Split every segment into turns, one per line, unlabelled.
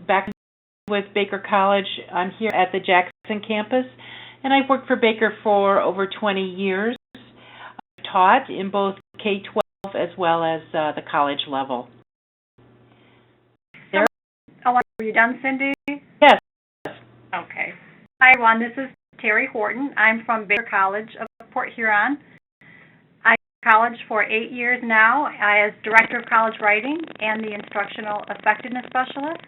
back with Baker College. I'm here at the Jackson campus, and I've worked for Baker for over 20 years. I've taught in both K-12 as well as the college level.
Are you done, Cindy?
Yes.
Okay. Hi, everyone. This is Terry Horton. I'm from Baker College of Port Huron. I've been in college for 8 years now as Director of College Writing and the Instructional Effectiveness Specialist.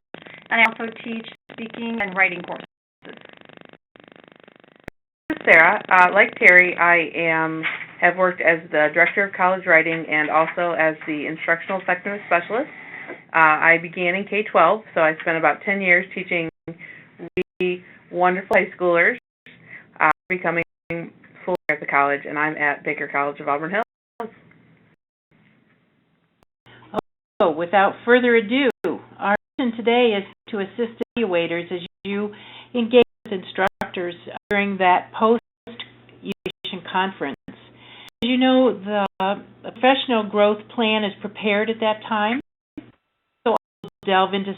And I also teach speaking and writing courses.
This is Sarah. Like Terry, I have worked as the Director of College Writing and also as the Instructional Effectiveness Specialist. I began in K-12, so I spent about 10 years teaching really wonderful high schoolers, becoming full at the college, and I'm at Baker College of Auburn Hills.
So, without further ado, our mission today is to assist evaluators as you engage with instructors during that post-evaluation conference. As you know, the professional growth plan is prepared at that time. Delve into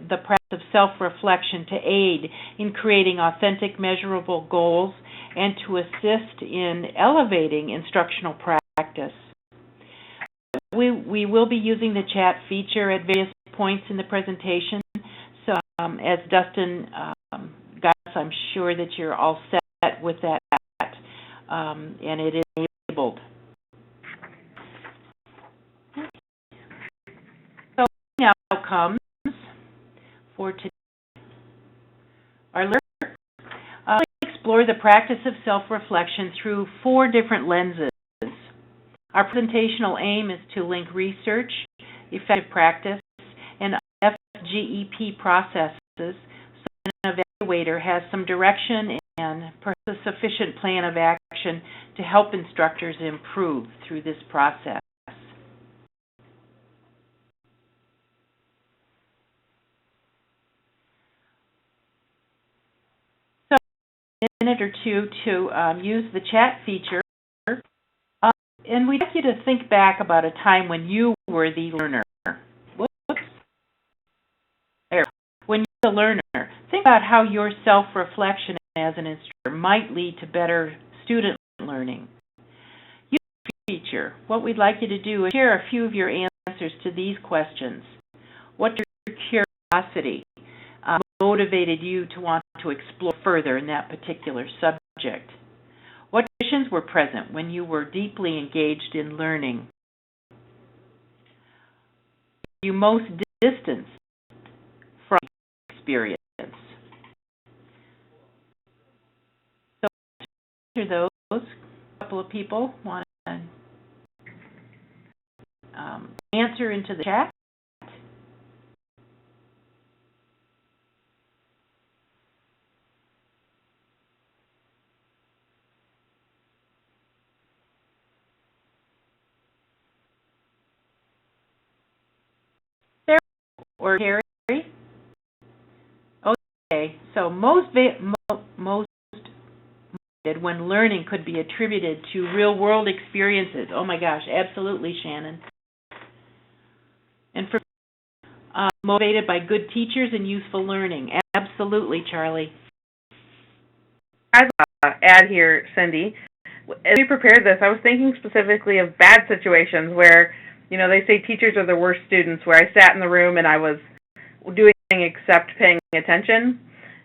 the practice of self-reflection to aid in creating authentic, measurable goals and to assist in elevating instructional practice. We will be using the chat feature at various points in the presentation. So as Dustin guides us, I'm sure that you're all set with that, and it is enabled. Outcomes for today. Our learners explore the practice of self-reflection through 4 different lenses. Our presentational aim is to link research, effective practice, and FGEP processes so an evaluator has some direction and perhaps a sufficient plan of action to help instructors improve through this process. Minute or two to use the chat feature, and we'd like you to think back about a time when you were the learner. When you're the learner, think about how your self-reflection as an instructor might lead to better student learning. Use the feature. What we'd like you to do is share a few of your answers to these questions. What your curiosity motivated you to want to explore further in that particular subject? What conditions were present when you were deeply engaged in learning? You most distanced from experience? So answer those. A couple of people want to answer into the chat. Or Terry? Okay, so most when learning could be attributed to real-world experiences. Oh my gosh, absolutely, Shannon. And for motivated by good teachers and useful learning. Absolutely, Charlie.
I'd add here, Cindy, as we prepared this, I was thinking specifically of bad situations where, you know, they say teachers are the worst students, where I sat in the room and I was doing anything except paying attention.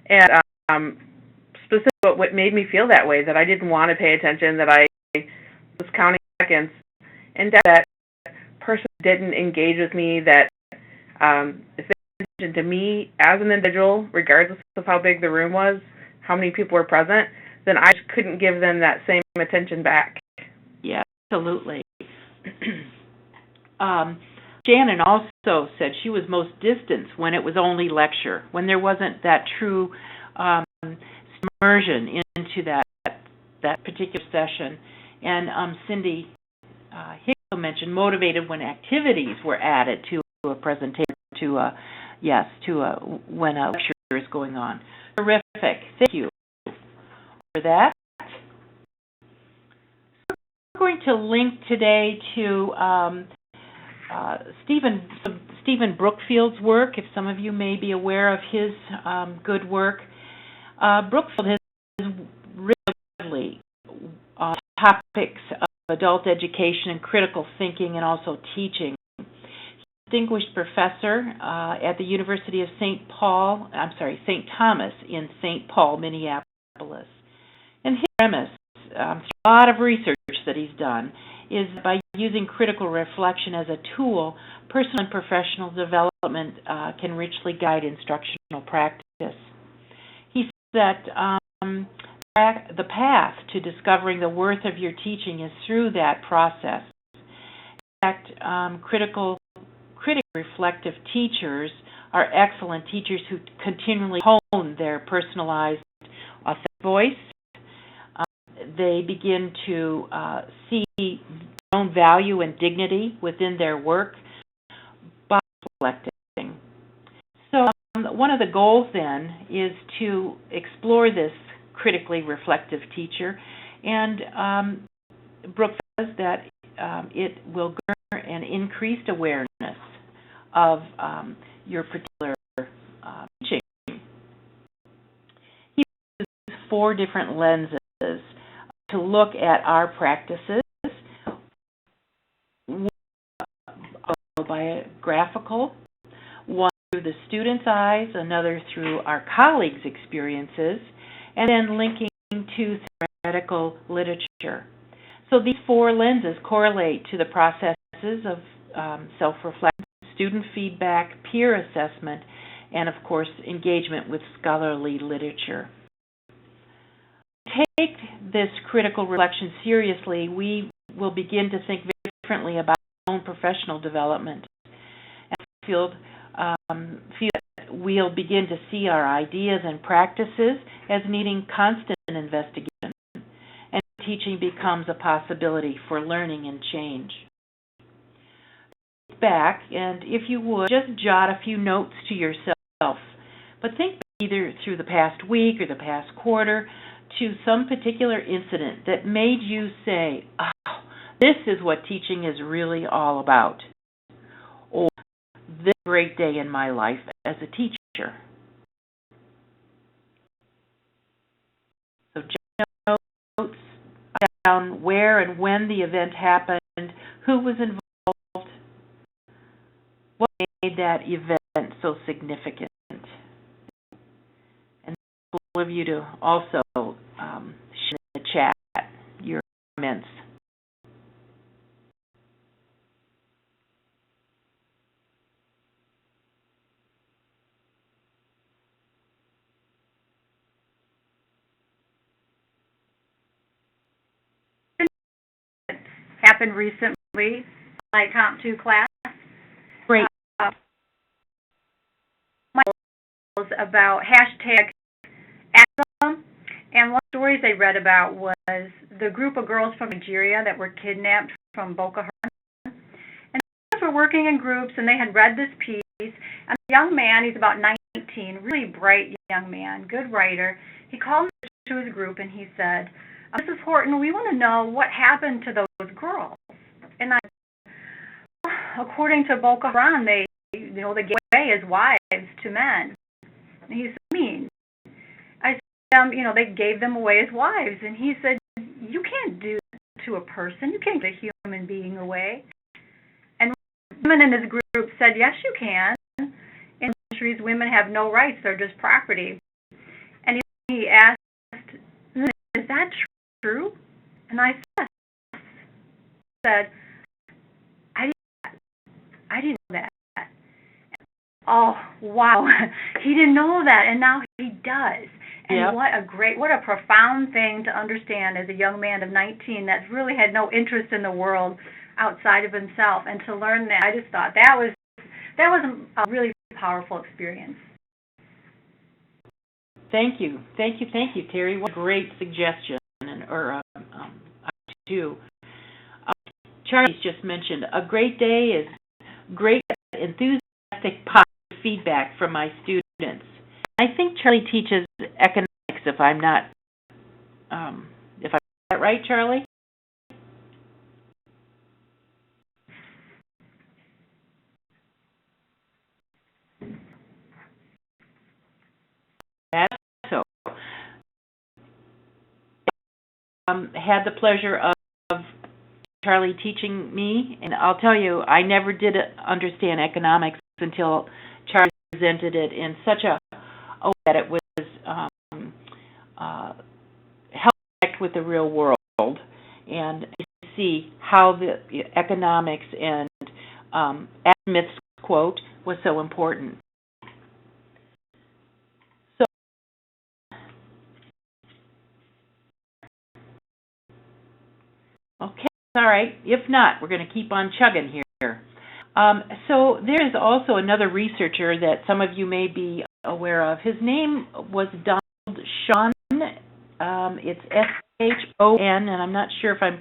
And specifically what made me feel that way, that I didn't want to pay attention, that I was counting seconds, and that person didn't engage with me, that if they paid attention to me as an individual, regardless of how big the room was, how many people were present, then I just couldn't give them that same attention back.
Yeah, absolutely. Shannon also said she was most distanced when it was only lecture, when there wasn't that true immersion into that particular session. And Cindy Hickel mentioned motivated when activities were added to a presentation, when a lecture is going on. Terrific. Thank you for that. We're going to link today to Stephen Brookfield's work, if some of you may be aware of his good work. Brookfield has really topics of adult education and critical thinking and also teaching. Distinguished professor at the University of St. Thomas in St. Paul, Minneapolis. And his premise, a lot of research that he's done, is by using critical reflection as a tool, personal and professional development can richly guide instructional practice. He said that the path to discovering the worth of your teaching is through that process. In fact, critically reflective teachers are excellent teachers who continually hone their personalized, authentic voice. They begin to see their own value and dignity within their work by reflecting. So one of the goals then is to explore this critically reflective teacher, and Brooke says that it will garner an increased awareness of your particular teaching. He uses 4 different lenses to look at our practices. One biographical, one through the student's eyes, another through our colleagues' experiences, and then linking to theoretical literature. So these 4 lenses correlate to the processes of self-reflection, student feedback, peer assessment, and of course engagement with scholarly literature. To take this critical reflection seriously, we will begin to think very differently about our own professional development. And feel that we'll begin to see our ideas and practices as needing constant investigation, and teaching becomes a possibility for learning and change. Back, and if you would, just jot a few notes to yourself, but think either through the past week or the past quarter to some particular incident that made you say, oh, this is what teaching is really all about, or this is a great day in my life as a teacher. So jot notes down where and when the event happened, who was involved, what made that event so significant. And all of you to also share in the chat your comments.
Happened recently, my Comp 2 class.
Great.
My was about #activism, and one of the stories they read about was the group of girls from Nigeria that were kidnapped from Boko Haram. And they were working in groups, and they had read this piece. And a young man, he's about 19, really bright young man, good writer. He called to his group and he said, Mrs. Horton, we want to know what happened to those girls. And according to Boko Haram, they gave away as wives to men. And he said, mean. I said, they gave them away as wives. And he said, you can't do that to a person. You can't give a human being away. And women in his group said, yes, you can. In countries, women have no rights. They're just property. And he asked, is that true? And I said, I didn't know that. Oh, wow. He didn't know that, and now he does. And
yep.
What a profound thing to understand as a young man of 19 that's really had no interest in the world outside of himself, and to learn that, I just thought that was a really powerful experience.
Thank you, Terry. What a great suggestion, too. Charlie's just mentioned a great day is great, enthusiastic, positive feedback from my students. I think Charlie teaches economics, if I'm not, if I got that right, Charlie? had the pleasure of Charlie teaching me, and I'll tell you, I never did understand economics until Charlie presented it in such a way that it was helped connect with the real world and see how the economics and Adam Smith's quote was so important. So, okay, all right. If not, we're going to keep on chugging here. So there is also another researcher that some of you may be aware of. His name was Donald Shon. It's S-H-O-N, and I'm not sure if I'm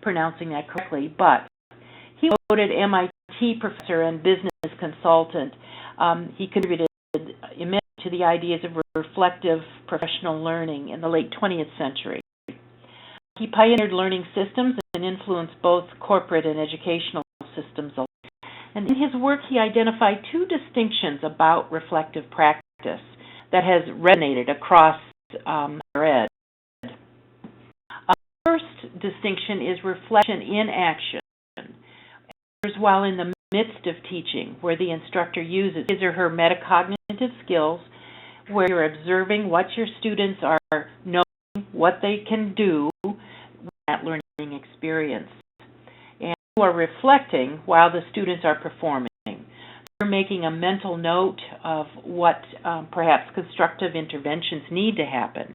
pronouncing that correctly, but he was a noted MIT professor and business consultant. He contributed immensely to the ideas of reflective professional learning in the late 20th century. He pioneered learning systems and influenced both corporate and educational systems alike. And in his work, he identified two distinctions about reflective practice that has resonated across higher ed. First distinction is reflection in action, while in the midst of teaching, where the instructor uses his or her metacognitive skills, where you're observing what your students are knowing, what they can do with that learning experience. And you are reflecting while the students are performing. You're making a mental note of what perhaps constructive interventions need to happen.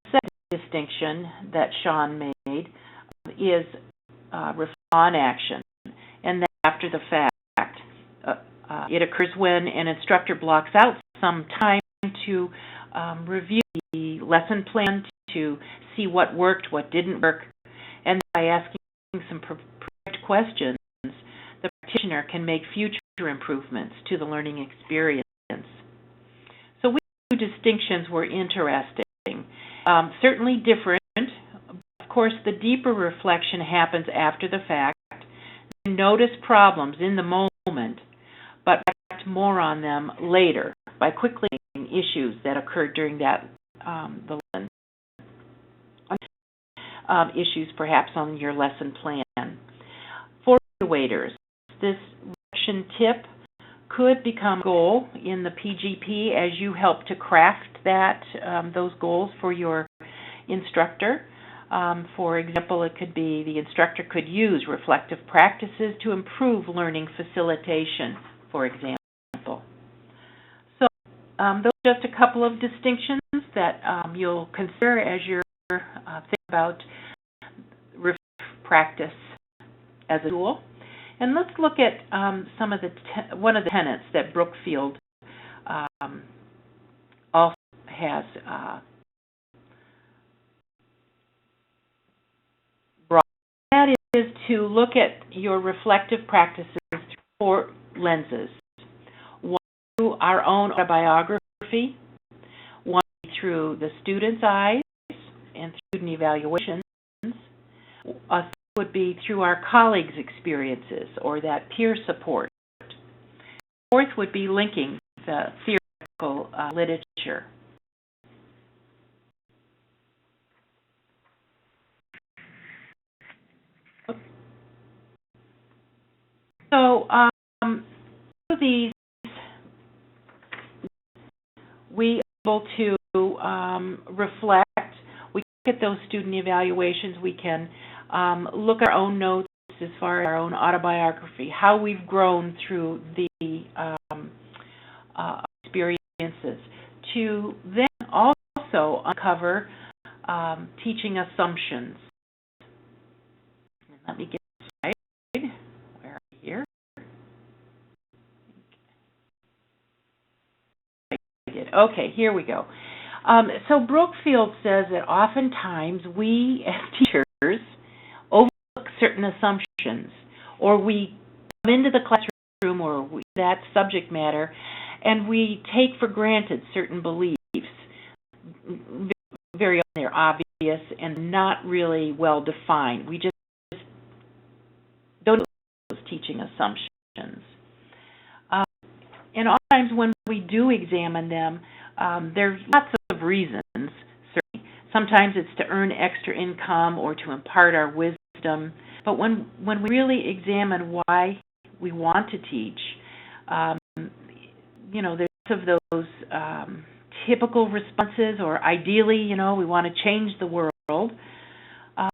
The second distinction that Sean made is on action, and that after the fact. It occurs when an instructor blocks out some time to review the lesson plan, to see what worked, what didn't work, and by asking some direct questions, the practitioner can make future improvements to the learning experience. So we two distinctions were interesting. Certainly different. Of course, the deeper reflection happens after the fact. You notice problems in the moment, but act more on them later by quickly issues that occurred during that the lesson. Issues perhaps on your lesson plan. For evaluators, this action tip could become a goal in the PGP as you help to craft that those goals for your instructor. For example, it could be the instructor could use reflective practices to improve learning facilitation, for example. So those are just a couple of distinctions that you'll consider as you're thinking about practice as a tool. And let's look at some of the one of the tenets that Brookfield also has brought. That is to look at your reflective practices through four lenses. One through our own autobiography, one through the student's eyes and student evaluations. A third would be through our colleagues' experiences or that peer support. Fourth would be linking the theoretical literature. So these we are able to reflect. We look at those student evaluations. We can look at our own notes as far as our own autobiography, how we've grown through the experiences, to then also uncover teaching assumptions. Let me get this right. Where are we here? Okay, here we go. So Brookfield says that oftentimes we as teachers overlook certain assumptions, or we come into the classroom or that subject matter and we take for granted certain beliefs. Very often they're obvious and not really well defined. We just don't know those teaching assumptions. And oftentimes when we do examine them, there's lots of reasons, certainly, Sometimes it's to earn extra income or to impart our wisdom. But when we really examine why we want to teach, there's of those typical responses, or ideally, we want to change the world.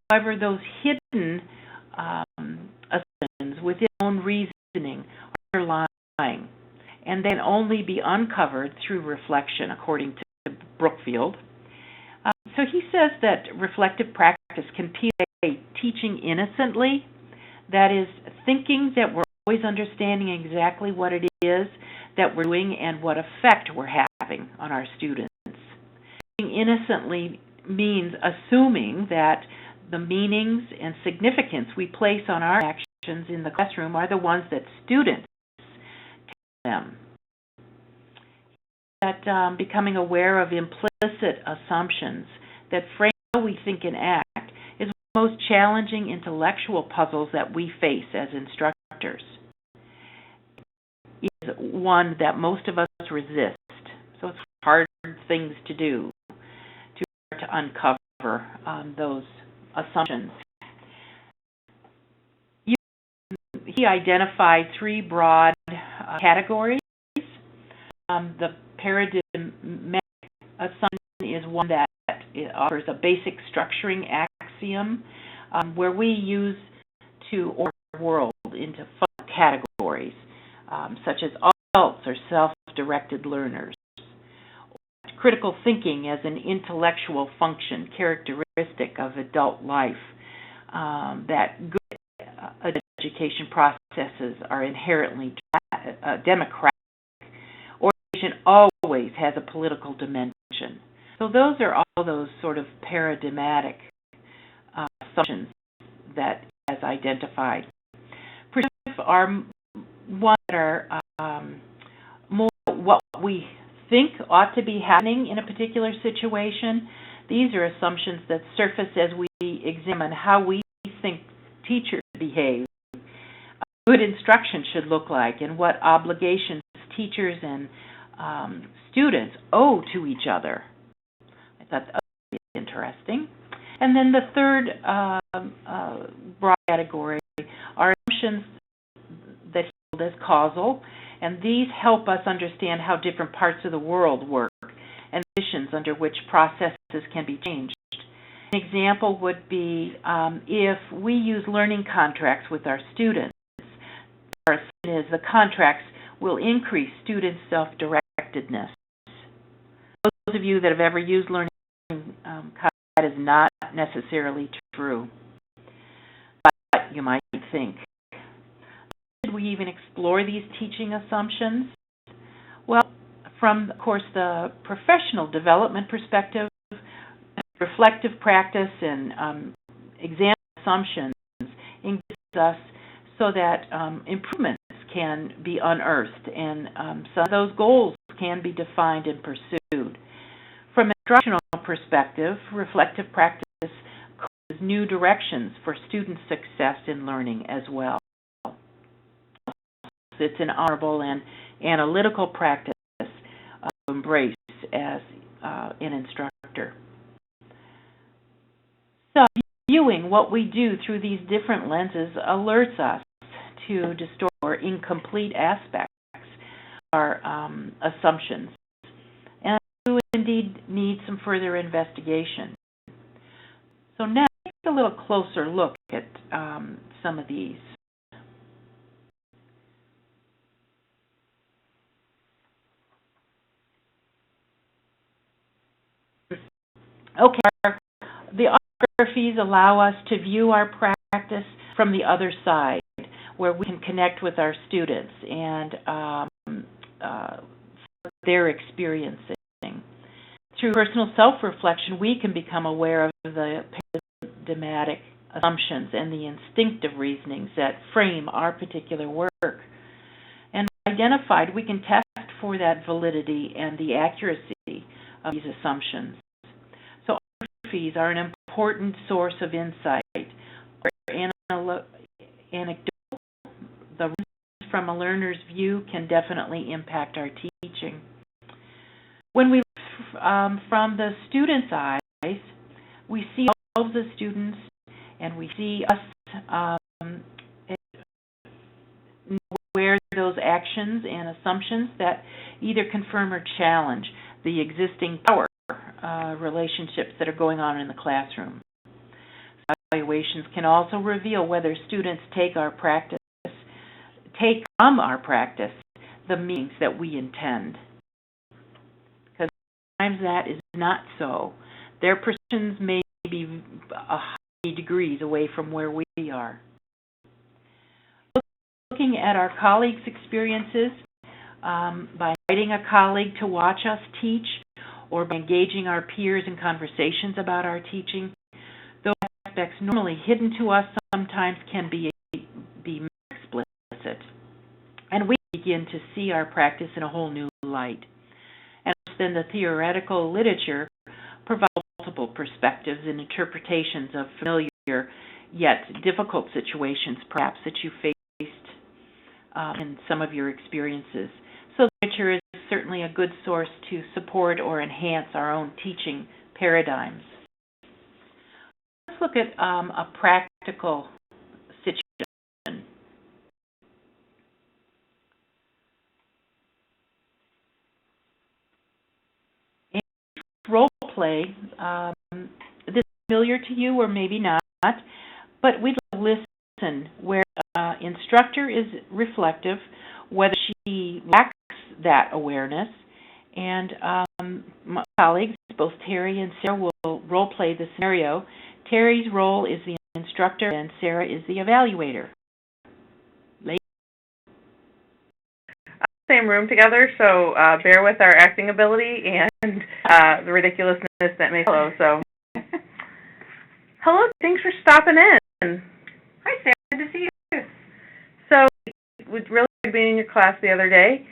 However, those hidden assumptions within our own reasoning are underlying, and they can only be uncovered through reflection, according to Brookfield. So he says that reflective practice can be teaching innocently, that is, thinking that we're always understanding exactly what it is that we're doing and what effect we're having on our students. Teaching innocently means assuming that the meanings and significance we place on our actions in the classroom are the ones that students tell them. That becoming aware of implicit assumptions that frame how we think and act is one of the most challenging intellectual puzzles that we face as instructors. It is one that most of us resist, so it's hard things to do to uncover those assumptions. He identified three broad categories. The paradigmatic assumption is one that offers a basic structuring axiom where we use to order the world into 5 categories, such as adults or self-directed learners. Critical thinking as an intellectual function characteristic of adult life, that good education processes are inherently democratic. Orientation always has a political dimension. So those are all those sort of paradigmatic assumptions that he has identified. Perspective are ones that are more what we think ought to be happening in a particular situation. These are assumptions that surface as we examine how we think teachers behave, good instruction should look like, and what obligations teachers and students owe to each other. I thought that was interesting. And then the third broad category are assumptions that he held as causal, and these help us understand how different parts of the world work and conditions under which processes can be changed. An example would be if we use learning contracts with our students, our assumption is the contracts will increase students' self-directedness. Those of you that have ever used learning contracts, that is not necessarily true, but you might think. Should we even explore these teaching assumptions? Well, from, of course, the professional development perspective, reflective practice and examine assumptions engage us so that improvements can be unearthed and some of those goals can be defined and pursued. From an instructional perspective, reflective practice causes new directions for student success in learning as well. It's an honorable and analytical practice to embrace as an instructor. So, viewing what we do through these different lenses alerts us to distort or incomplete aspects of our assumptions, and we indeed need some further investigation. So now, take a little closer look at some of these. Okay, the autobiographies allow us to view our practice from the other side, where we can connect with our students and what they're experiencing. Through personal self-reflection, we can become aware of the paradigmatic assumptions and the instinctive reasonings that frame our particular work. And identified, we can test for that validity and the accuracy of these assumptions. So autobiographies are an important source of insight. Anecdotal, the from a learner's view can definitely impact our teaching. When we look from the student's eyes, We see ourselves as students, and we see us aware of those actions and assumptions that either confirm or challenge the existing power relationships that are going on in the classroom. Evaluations can also reveal whether students take from our practice the meanings that we intend. Because sometimes that is not so. Their perceptions may be a high degrees away from where we are. Looking at our colleagues' experiences, by inviting a colleague to watch us teach, or by engaging our peers in conversations about our teaching, those aspects normally hidden to us sometimes can be explicit. And we begin to see our practice in a whole new light. And then the theoretical literature provides multiple perspectives and interpretations of familiar yet difficult situations, perhaps, that you faced in some of your experiences. So the literature is certainly a good source to support or enhance our own teaching paradigms. Let's look at a practical situation. In role play, this is familiar to you or maybe not, but we'd listen where instructor is reflective, whether she lacks that awareness, and my colleagues, both Terry and Sarah, will role play the scenario. Terry's role is the instructor and Sarah is the evaluator.
Same room together, so bear with our acting ability and the ridiculousness that may follow. So, hello, thanks for stopping in.
Hi, Sarah. Good to see you.
So, it was really good being in your class the other day,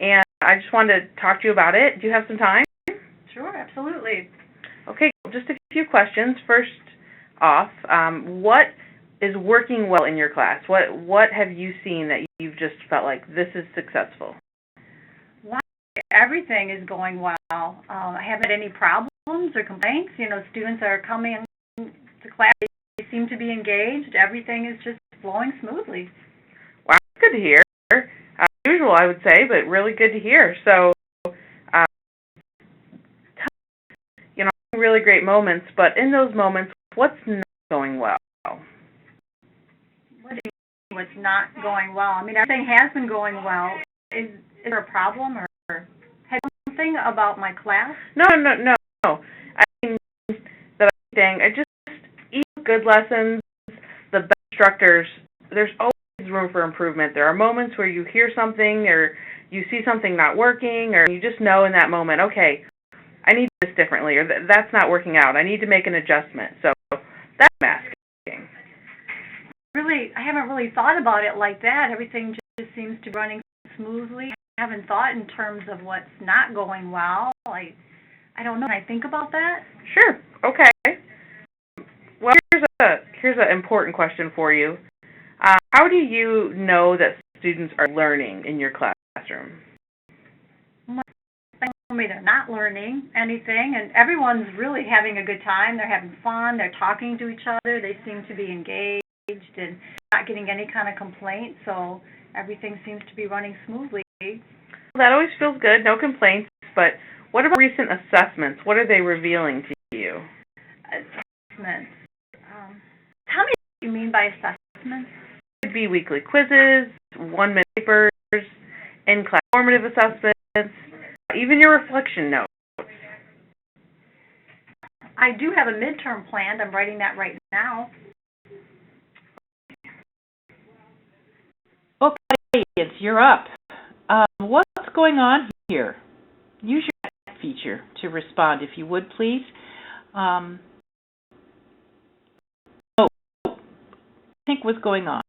and I just wanted to talk to you about it. Do you have some time?
Sure, absolutely.
Okay, just a few questions. First off, what is working well in your class? What have you seen that you've just felt like this is successful?
Wow, everything is going well. I haven't had any problems or complaints. Students are coming to class. They seem to be engaged. Everything is just flowing smoothly.
Wow, good to hear. Usual, I would say, but really good to hear. So, really great moments, but in those moments, what's not going well?
What do you mean what's not going well? I mean, everything has been going well. Is there a problem or had something about my class?
No. I mean, I just each good lessons, the best instructors, there's always room for improvement. There are moments where you hear something or you see something not working, or you just know in that moment, okay, I need this differently, or that's not working out. I need to make an adjustment. So that's what I'm asking.
Really, I haven't really thought about it like that. Everything just seems to be running smoothly. I haven't thought in terms of what's not going well. I don't know. Can I think about that?
Sure. Okay. Well, here's an important question for you. How do you know that students are learning in your classroom?
Me they're not learning anything, and everyone's really having a good time. They're having fun. They're talking to each other. They seem to be engaged and not getting any kind of complaint, so everything seems to be running smoothly.
That always feels good. No complaints. But what about recent assessments? What are they revealing to you?
Assessments. Tell me what you mean by assessments.
It could be weekly quizzes, 1-minute papers, in-class formative assessments, even your reflection notes.
I do have a midterm planned. I'm writing that right now.
Okay, you're up. What's going on here? Use your chat feature to respond, if you would, please. Think what's going on.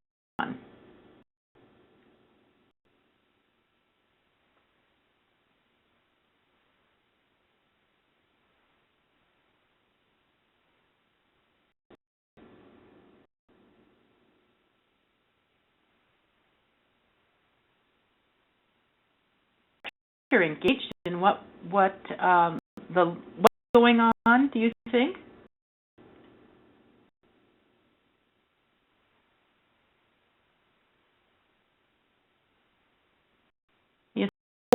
You're engaged in what's going on, do you think?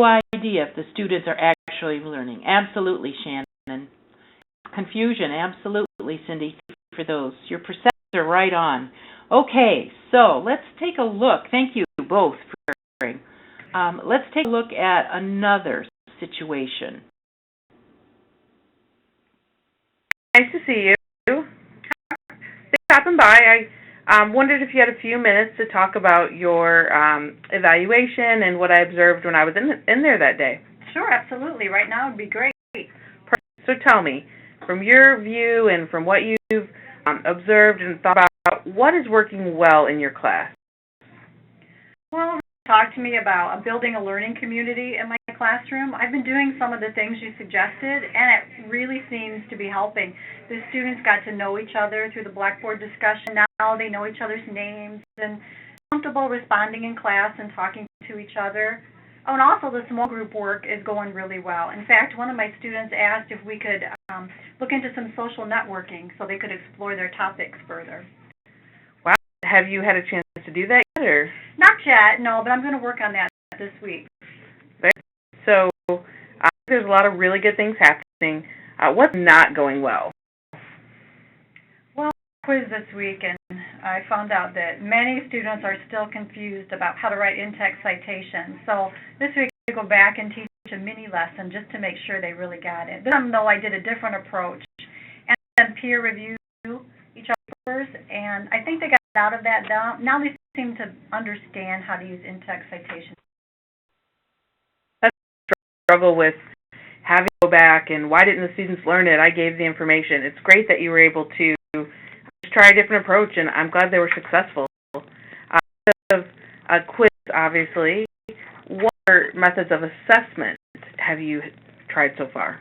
idea if the students are actually learning. Absolutely, Shannon. Confusion, absolutely, Cindy, for those. Your perceptions are right on. Okay, so let's take a look. Thank you both for sharing. Let's take a look at another situation.
Nice to see you. Thanks for stopping by. I wondered if you had a few minutes to talk about your evaluation and what I observed when I was in there that day.
Sure, absolutely. Right now would be great.
Perfect. So tell me, from your view and from what you've observed and thought about, what is working well in your class?
Well, talk to me about building a learning community in my classroom. I've been doing some of the things you suggested, and it really seems to be helping. The students got to know each other through the Blackboard discussion. Now they know each other's names and comfortable responding in class and talking to each other. Oh, and also the small group work is going really well. In fact, one of my students asked if we could look into some social networking so they could explore their topics further.
Wow. Have you had a chance to do that yet? Or?
Not yet, no, but I'm going to work on that this week.
So there's a lot of really good things happening. What's not going well?
Well, quiz this week, and I found out that many students are still confused about how to write in-text citations. So this week I go back and teach a mini lesson just to make sure they really got it. This time, though, I did a different approach and then peer review each other's, and I think they got out of that. Now they seem to understand how to use in-text citations.
Struggle with having to go back and why didn't the students learn it? I gave the information. It's great that you were able to just try a different approach, and I'm glad they were successful. Instead of a quiz, obviously, what other methods of assessment have you tried so far?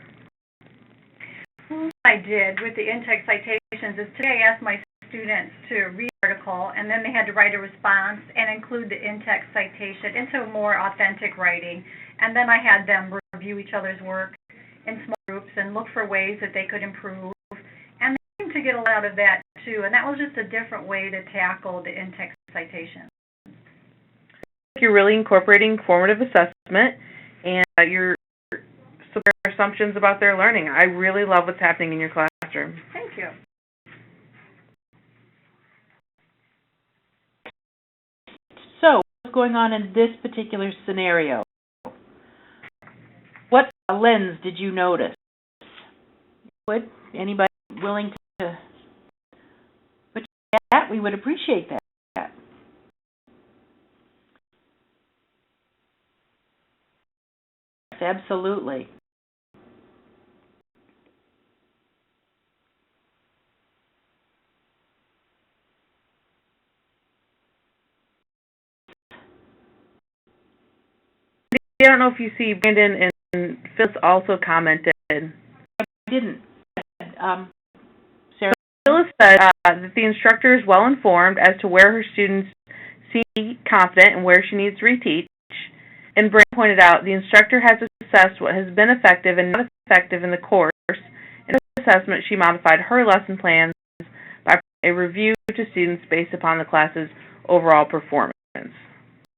What I did with the in-text citations is today I asked my students to read the article, and then they had to write a response and include the in-text citation into more authentic writing. And then I had them review each other's work in small groups and look for ways that they could improve. And they seemed to get a lot out of that, too. And that was just a different way to tackle the in-text citation.
You're really incorporating formative assessment and your assumptions about their learning. I really love what's happening in your classroom.
Thank you.
So, what's going on in this particular scenario? What lens did you notice? Would anybody willing to put that? We would appreciate that. Yes, absolutely.
I don't know if you see Brandon and Phyllis also commented.
I didn't. Sarah?
Phyllis said that the instructor is well informed as to where her students seem confident and where she needs to reteach. And Brandon pointed out the instructor has assessed what has been effective and not effective in the course. In her assessment, she modified her lesson plans by a review to students based upon the class's overall performance.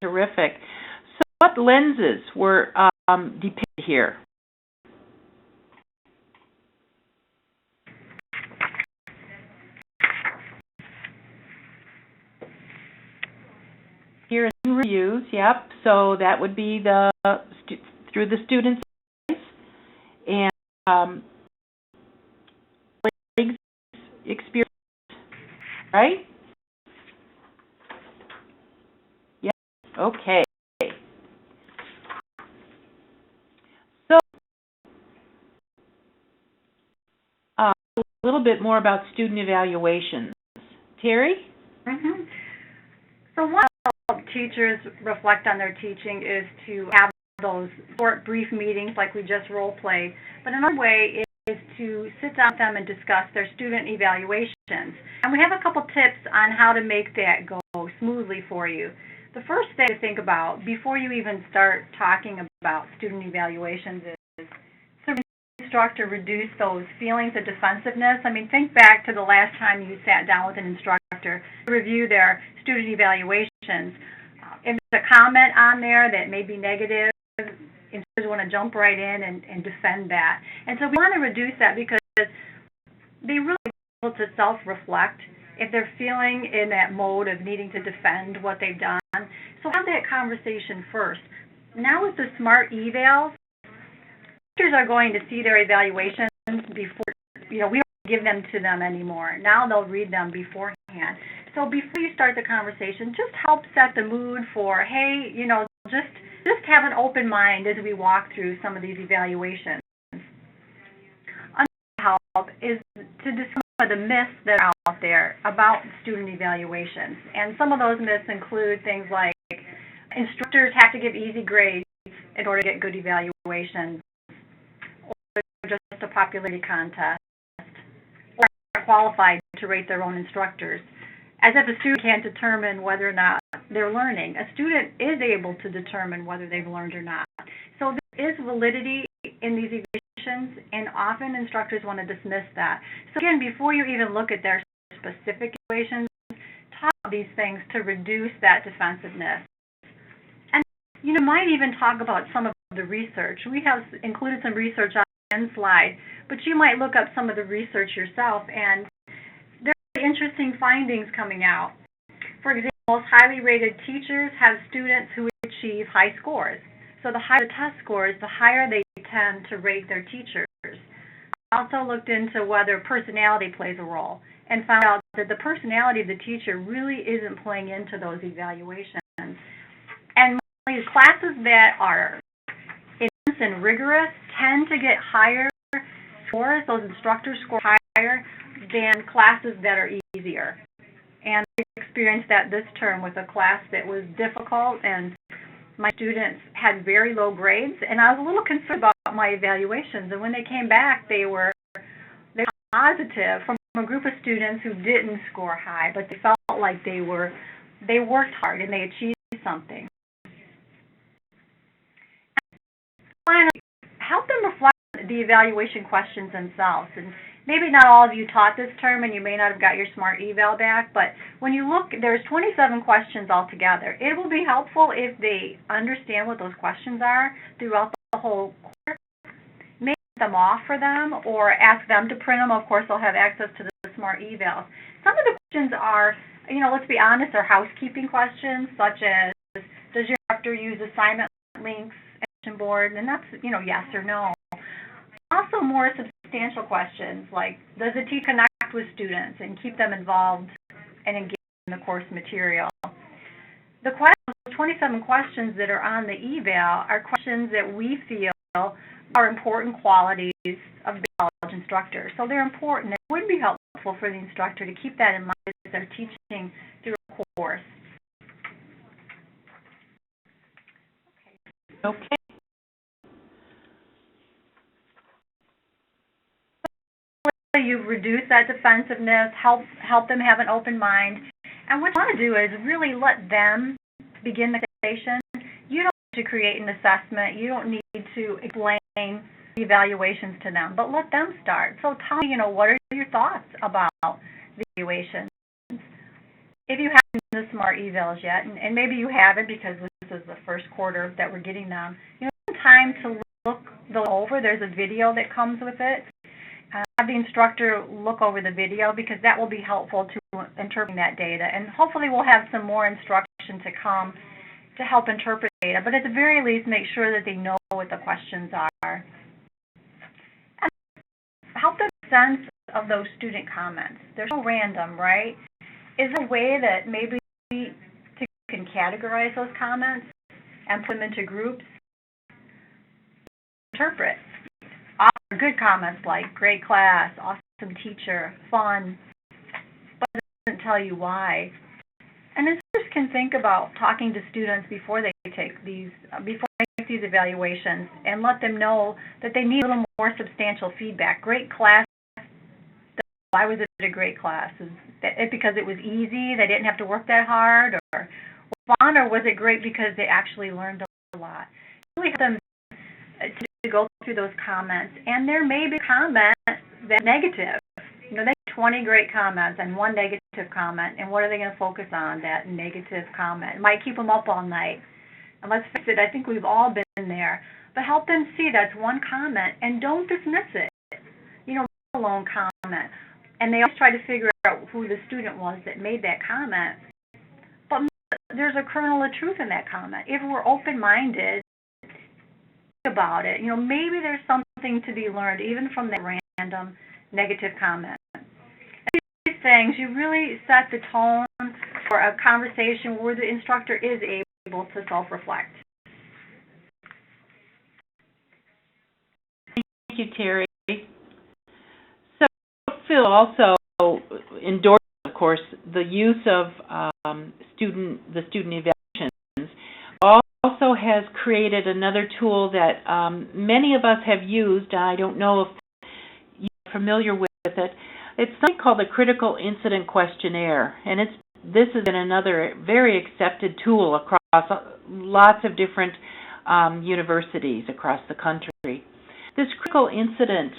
Terrific. So what lenses were depicted here? Here are some reviews, yep. So that would be the through the student's eyes and experience, right? Yeah. Okay. So a little bit more about student evaluations. Terry?
Mm-hmm. So one teachers reflect on their teaching is to have those short, brief meetings like we just role played. But another way is to sit down with them and discuss their student evaluations. And we have a couple tips on how to make that go smoothly for you. The first thing to think about before you even start talking about student evaluations is so the instructor reduce those feelings of defensiveness. I mean, think back to the last time you sat down with an instructor to review their student evaluations. If there's a comment on there that may be negative, and just want to jump right in and defend that. And so we want to reduce that because they really able to self-reflect if they're feeling in that mode of needing to defend what they've done. So have that conversation first. Now with the SMART evals, teachers are going to see their evaluations before, we don't give them to them anymore. Now they'll read them beforehand. So before you start the conversation, just help set the mood for, hey, just have an open mind as we walk through some of these evaluations. Another help is to discuss the myths that are out there about student evaluations. And some of those myths include things like instructors have to give easy grades in order to get good evaluations, or just a popularity contest, or are qualified to rate their own instructors, as if a student can't determine whether or not they're learning. A student is able to determine whether they've learned or not. So there is validity in these evaluations, and often instructors want to dismiss that. So again, before you even look at their specific evaluations, talk about these things to reduce that defensiveness. And you might even talk about some of the research. We have included some research on the end slide, but you might look up some of the research yourself, and there are interesting findings coming out. For example, most highly rated teachers have students who achieve high scores. So the higher the test scores, the higher they tend to rate their teachers. I also looked into whether personality plays a role and found out that the personality of the teacher really isn't playing into those evaluations. And classes that are intense and rigorous tend to get higher scores, those instructors score higher than classes that are easier. And I experienced that this term with a class that was difficult, and my students had very low grades, and I was a little concerned about my evaluations. And when they came back, they were positive from a group of students who didn't score high, but they felt like they worked hard and they achieved something. Finally, help them reflect the evaluation questions themselves. And maybe not all of you taught this term, and you may not have got your SMART eval back, but when you look, there's 27 questions altogether. It will be helpful if they understand what those questions are throughout the whole course. Make them off for them or ask them to print them. Of course, they'll have access to the SMART evals. Some of the questions are, let's be honest, are housekeeping questions, such as, does your instructor use assignment links, board, and that's, yes or no. Also more substantial questions like, does the teacher connect with students and keep them involved and engaged in the course material? The 27 questions that are on the eval are questions that we feel are important qualities of the college instructor. So they're important. It would be helpful for the instructor to keep that in mind as they're teaching through a course.
Okay.
You reduce that defensiveness, help them have an open mind. And what you want to do is really let them begin the conversation. You don't need to create an assessment. You don't need to explain the evaluations to them, but let them start. So tell me, what are your thoughts about the evaluations? If you haven't done the SMART evals yet, and maybe you haven't because this is the first quarter that we're getting them, time to look those over. There's a video that comes with it. Have the instructor look over the video because that will be helpful to interpreting that data. And hopefully we'll have some more instruction to come to help interpret data. But at the very least, make sure that they know what the questions are. And help them make sense of those student comments. They're so random, right? Is there a way that maybe you can categorize those comments and put them into groups? Interpret. Good comments like great class, awesome teacher, fun, but it doesn't tell you why. And instructors can think about talking to students before they make these evaluations and let them know that they need a little more substantial feedback. Great class. Why was it a great class? Is it because it was easy, they didn't have to work that hard, or fun, or was it great because they actually learned a lot? Really help them to go through those comments, and there may be comments that are negative. They have 20 great comments and one negative comment, and what are they going to focus on? That negative comment. It might keep them up all night. And let's face it, I think we've all been there. but help them see that's one comment and don't dismiss it. You know, alone comment. And they always try to figure out who the student was that made that comment. But there's a kernel of truth in that comment. If we're open-minded about it, you know, maybe there's something to be learned even from that random negative comment. These things, you really set the tone for a conversation where the instructor is able to self-reflect.
Thank you, Terry. So Phil also endorsed, of course, the use of student evaluations. Also has created another tool that many of us have used. I don't know if you're familiar with it. It's something called the Critical Incident Questionnaire, and this has been another very accepted tool across lots of different universities across the country. This Critical Incident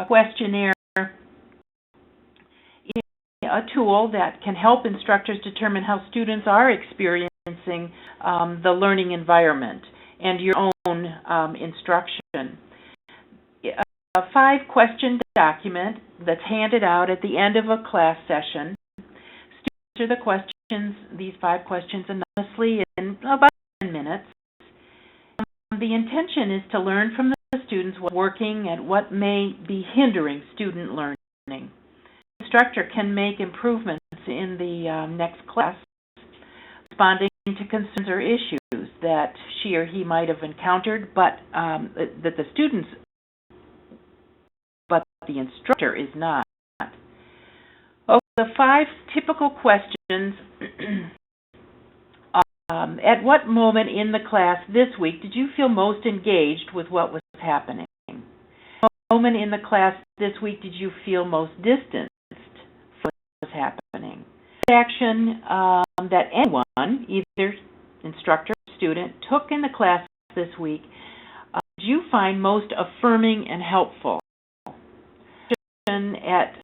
Questionnaire is a tool that can help instructors determine how students are experiencing the learning environment and your own instruction. A 5-question document that's handed out at the end of a class session. Students answer the questions, these 5 questions, anonymously in about 10 minutes. The intention is to learn from the students what's working and what may be hindering student learning. The instructor can make improvements in the next class, responding to concerns or issues that she or he might have encountered, but that the students, but the instructor is not. Okay, the 5 typical questions. At what moment in the class this week did you feel most engaged with what was happening? What moment in the class this week did you feel most distanced from what was happening? Action that anyone, either instructor or student, took in the class this week, did you find most affirming and helpful? Action that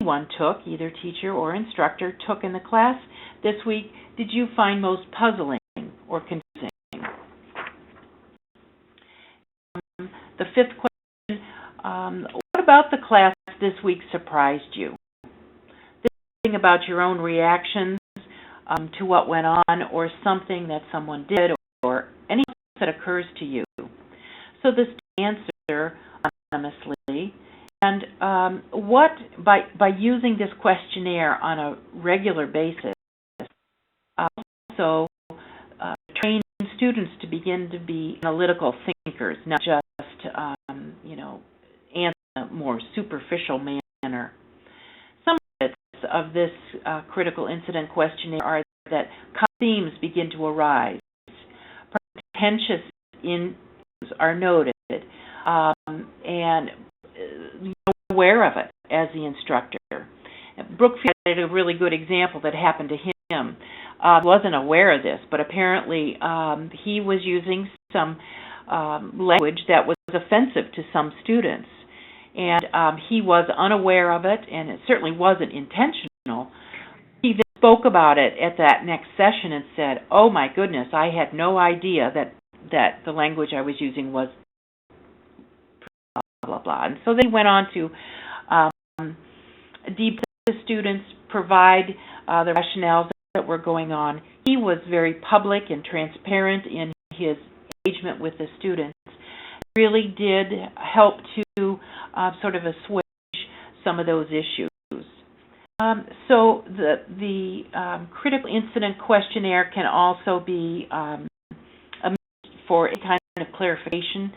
anyone took, either teacher or instructor, took in the class this week, did you find most puzzling or confusing? The 5th question, what about the class this week surprised you? Thinking about your own reactions to what went on, or something that someone did, or anything that occurs to you. So this answer anonymously. And by using this questionnaire on a regular basis, also train students to begin to be analytical thinkers, not just answer in a more superficial manner. Some benefits of this critical incident questionnaire are that themes begin to arise, contentious issues are noted, and you're aware of it as the instructor. Brookfield had a really good example that happened to him. Wasn't aware of this, but apparently he was using some language that was offensive to some students, and he was unaware of it, and it certainly wasn't intentional. He then spoke about it at that next session and said, "Oh my goodness, I had no idea that the language I was using was blah, blah, blah." And so they went on to deep the students, provide the rationales that were going on. He was very public and transparent in his engagement with the students. It really did help to sort of assuage some of those issues. So the critical incident questionnaire can also be for any kind of clarification,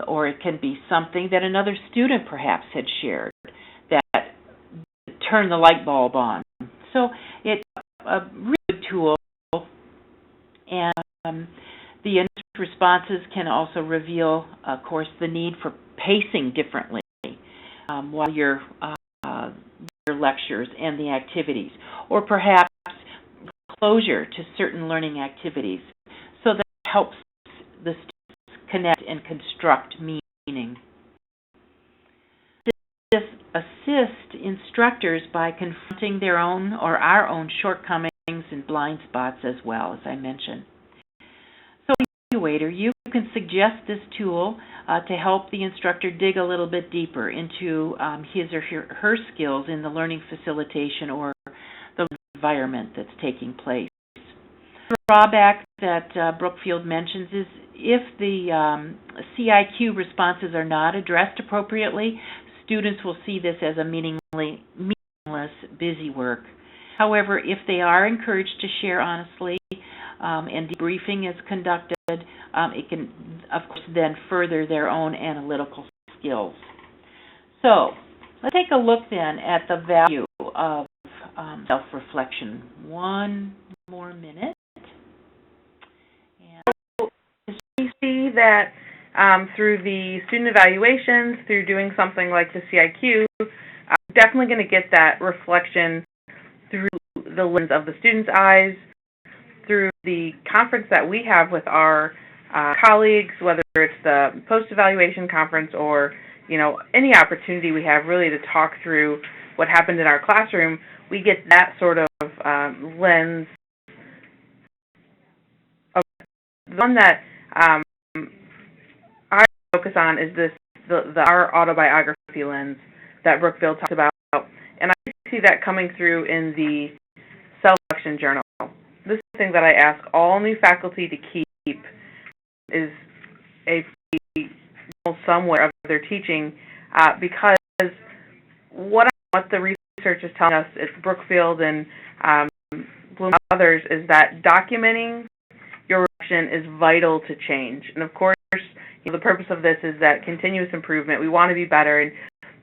or it can be something that another student perhaps had shared that turned the light bulb on. So it's a really good tool, and the responses can also reveal, of course, the need for pacing differently while your lectures and the activities, or perhaps closure to certain learning activities, so that it helps the students connect and construct meaning. This assists instructors by confronting their own or our own shortcomings and blind spots as well, as I mentioned. So, evaluator, you can suggest this tool to help the instructor dig a little bit deeper into his or her skills in the learning facilitation or the environment that's taking place. The drawback that Brookfield mentions is if the CIQ responses are not addressed appropriately, students will see this as a meaningless, busy work. However, if they are encouraged to share honestly and debriefing is conducted, it can, of course, then further their own analytical skills. So, let's take a look then at the value of self-reflection. One more minute.
And we see that through the student evaluations, through doing something like the CIQ, definitely going to get that reflection through the lens of the student's eyes, through the conference that we have with our colleagues, whether it's the post-evaluation conference or, you know, any opportunity we have really to talk through what happened in our classroom, we get that sort of lens. The one that I focus on is our autobiography lens that Brookfield talks about, and I see that coming through in the self-reflection journal. This is the thing that I ask all new faculty to keep is a somewhere of their teaching because what the research is telling us, it's Brookfield and Bloom and others, is that documenting your reflection is vital to change. And of course, the purpose of this is that continuous improvement. We want to be better, and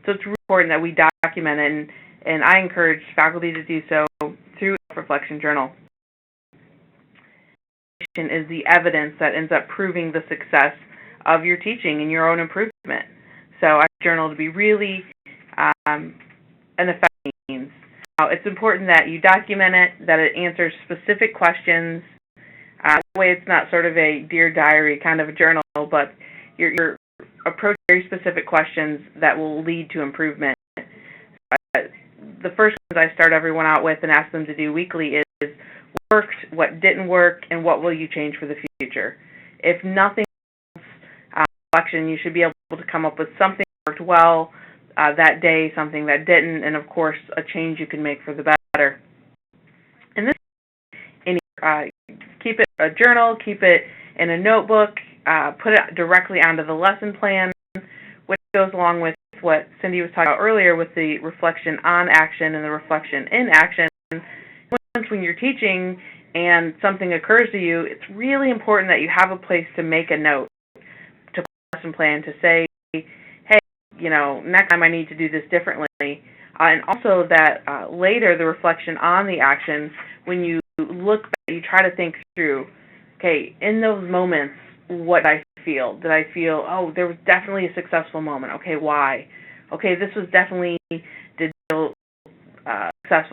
so it's really important that we document it, and I encourage faculty to do so through a reflection journal. Is the evidence that ends up proving the success of your teaching and your own improvement. So I journal to be really an effective means. Now, it's important that you document it, that it answers specific questions. That way it's not sort of a Dear Diary kind of a journal, but you're approaching very specific questions that will lead to improvement. The first ones I start everyone out with and ask them to do weekly is what worked, what didn't work, and what will you change for the future. If nothing else, reflection, you should be able to come up with something that worked well that day, something that didn't, and of course a change you can make for the better. And this, keep it a journal, keep it in a notebook, put it directly onto the lesson plan, which goes along with what Cindy was talking about earlier with the reflection on action and the reflection in action. When you're teaching and something occurs to you, it's really important that you have a place to make a note, to put a lesson plan, to say, hey, you know, next time I need to do this differently. And also that later, the reflection on the action, when you look back, you try to think through, okay, in those moments, what did I feel? Did I feel, oh, there was definitely a successful moment. Okay, why? Okay, this was definitely successful.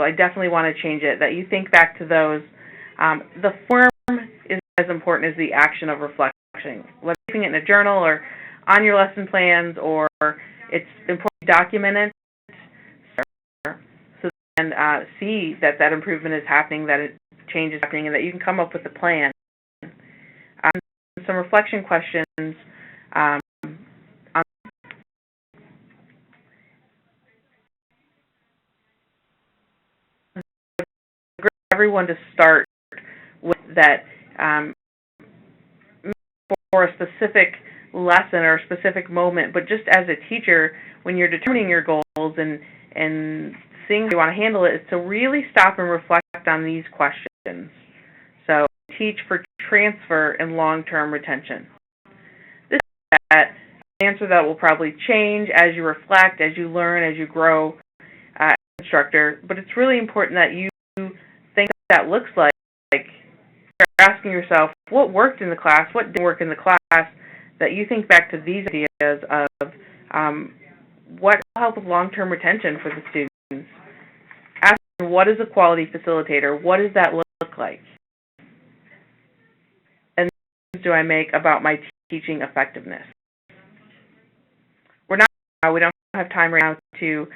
I definitely want to change it. That you think back to those. The form is as important as the action of reflection. Whether you're keeping it in a journal or on your lesson plans, or it's important to document it so and see that that improvement is happening, that change is happening, and that you can come up with a plan. Some reflection questions. Everyone to start with that for a specific lesson or a specific moment, but just as a teacher, when you're determining your goals and seeing how you want to handle it, is to really stop and reflect on these questions. So, teach for transfer and long-term retention. This is an answer that will probably change as you reflect, as you learn, as you grow as an instructor, but it's really important that you think that looks like you're asking yourself what worked in the class, what didn't work in the class, that you think back to these ideas of what will help with long-term retention for the students. Ask them, what is a quality facilitator? What does that look like? And what do I make about my teaching effectiveness? We don't have time right now to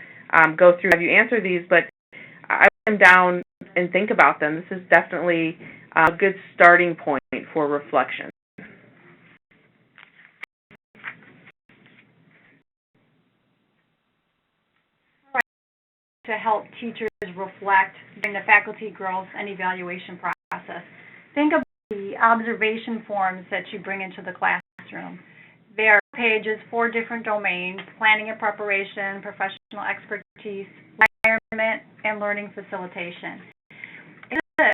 go through have you answer these, but I put them down and think about them. This is definitely a good starting point for reflection.
to help teachers reflect during the faculty growth and evaluation process. Think of the observation forms that you bring into the classroom. There are pages for different domains: planning and preparation, professional expertise, environment, and learning facilitation. To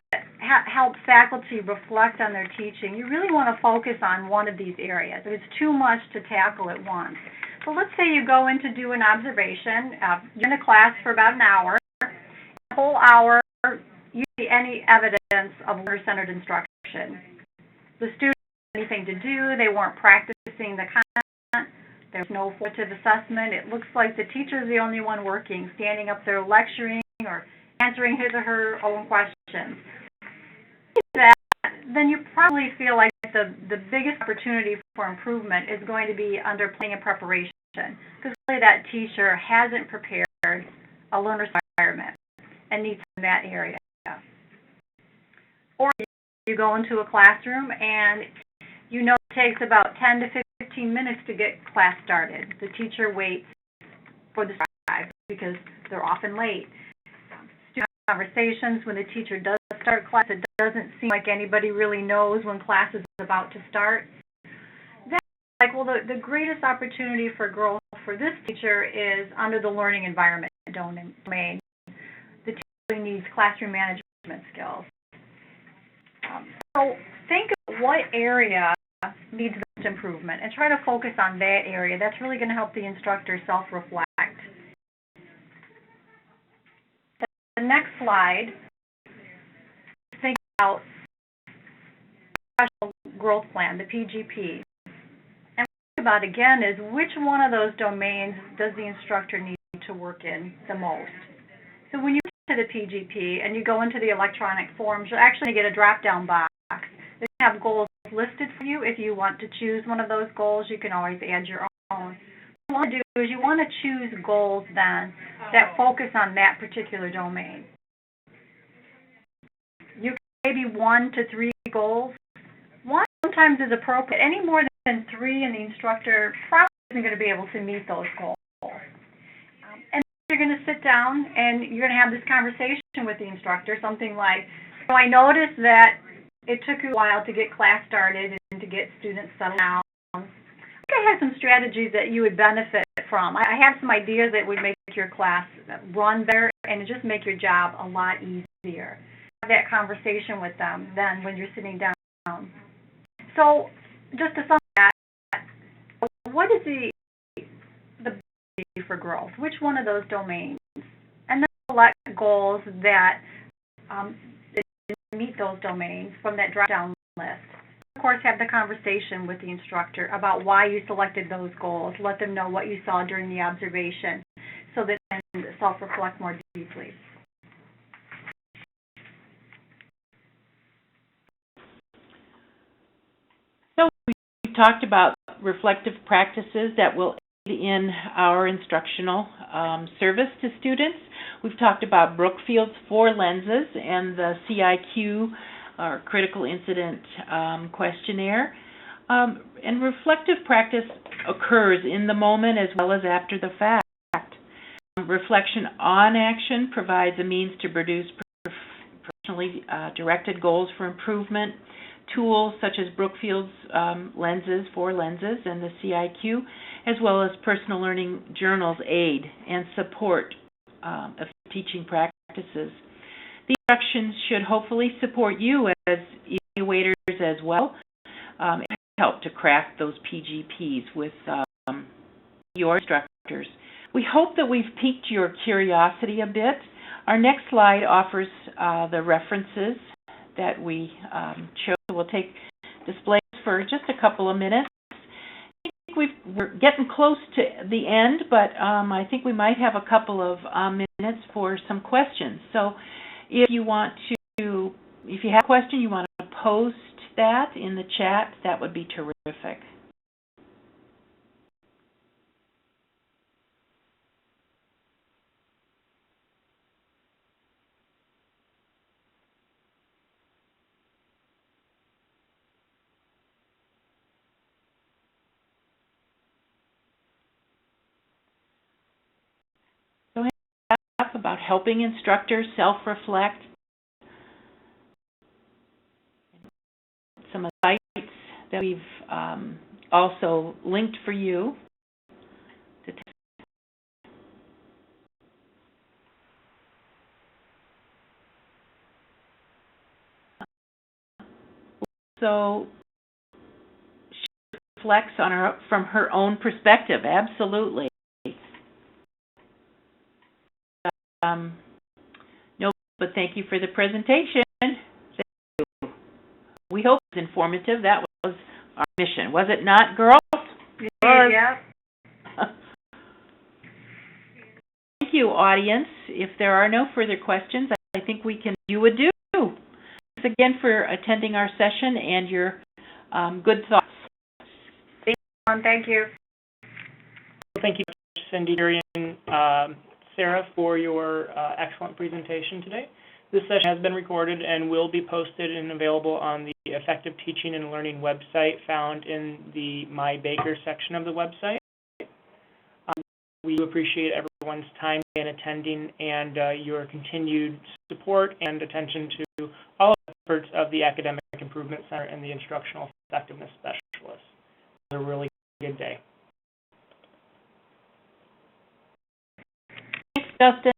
help faculty reflect on their teaching, you really want to focus on one of these areas. It's too much to tackle at once. So let's say you go in to do an observation. You're in a class for about an hour. The whole hour, you see any evidence of learner-centered instruction. The students had anything to do. They weren't practicing the content. There's no formative assessment. It looks like the teacher's the only one working, standing up there lecturing or answering his or her own questions. Then you probably feel like the biggest opportunity for improvement is going to be under planning and preparation, because really that teacher hasn't prepared a learner's environment and needs in that area. Or you go into a classroom and you know it takes about 10 to 15 minutes to get class started. The teacher waits for the drive because they're often late. Student conversations when the teacher does start class, it doesn't seem like anybody really knows when class is about to start. That's like, well, the greatest opportunity for growth for this teacher is under the learning environment domain. The teacher needs classroom management skills. So think of what area needs the most improvement and try to focus on that area. That's really going to help the instructor self-reflect. The next slide, think about professional growth plan, the PGP. And what think about again is which one of those domains does the instructor need to work in the most. So when you get to the PGP and you go into the electronic forms, you'll actually get a drop-down box. They have goals listed for you. If you want to choose one of those goals, you can always add your own. What you want to do is you want to choose goals then that focus on that particular domain. You can maybe 1 to 3 goals. 1 sometimes is appropriate. Any more than 3, and the instructor probably isn't going to be able to meet those goals. And you're going to sit down and you're going to have this conversation with the instructor, something like, so I noticed that it took you a while to get class started and to get students settled down. I think I have some strategies that you would benefit from. I have some ideas that would make your class run better and just make your job a lot easier. Have that conversation with them then when you're sitting down. So just to sum that, what is the for growth? Which one of those domains? And then select goals that meet those domains from that drop-down list. Of course, have the conversation with the instructor about why you selected those goals. Let them know what you saw during the observation so that they can self-reflect more deeply.
So we've talked about reflective practices that will aid in our instructional service to students. We've talked about Brookfield's 4 lenses and the CIQ, or Critical Incident Questionnaire. And reflective practice occurs in the moment as well as after the fact. Reflection on action provides a means to produce professionally directed goals for improvement. Tools such as Brookfield's lenses, 4 lenses, and the CIQ, as well as personal learning journals aid and support of teaching practices. These instructions should hopefully support you as evaluators as well, and help to craft those PGPs with your instructors. We hope that we've piqued your curiosity a bit. Our next slide offers the references that we chose. We'll take displays for just a couple of minutes. I think we're getting close to the end, but I think we might have a couple of minutes for some questions. So if you want to, if you have a question, you want to post that in the chat, that would be terrific. about helping instructors self-reflect. Some of the sites that we've also linked for you. So she reflects on from her own perspective, absolutely. No, but thank you for the presentation. Thank you. We hope it's informative. That was our mission, was it not, girls?
Yeah.
Thank you, audience. If there are no further questions, I think we can do a do. Thanks again for attending our session and your good thoughts.
Thank you.
Thank you, Cindy, Terry, and Sarah, for your excellent presentation today. This session has been recorded and will be posted and available on the Effective Teaching and Learning website found in the My Baker section of the website. We appreciate everyone's time in attending and your continued support and attention to all efforts of the Academic Improvement Center and the Instructional Effectiveness Specialists. It was a really good day.
Thanks, Justin.